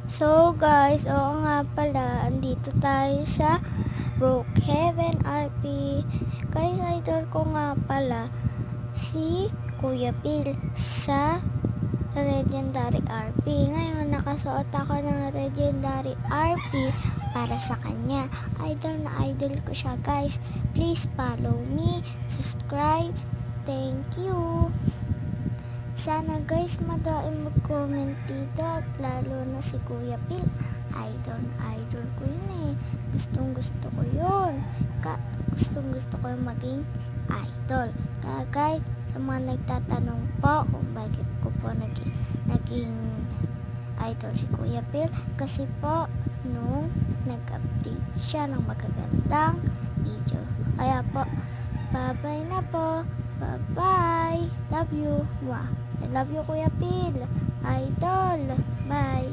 So guys, oo nga pala, andito tayo sa Brookhaven RP. Guys, idol ko nga pala si Kuya Bill sa Legendary RP. Ngayon, nakasuot ako ng Legendary RP para sa kanya. Idol na idol ko siya, guys. Please follow me, subscribe. Thank you. Sana guys madaing mag-comment dito at lalo na si Kuya Phil. Idol ko yun eh. Gustong gusto ko yun. Gustong gusto ko yung maging idol. Kaya guys, sa mga nagtatanong po kung bakit ko po naging idol si Kuya Phil, kasi po nung nag-update siya ng magagandang video. Kaya po, bye-bye na po. Bye-bye. Love you. Wow. I love you, Kuya Phil. Idol. Bye.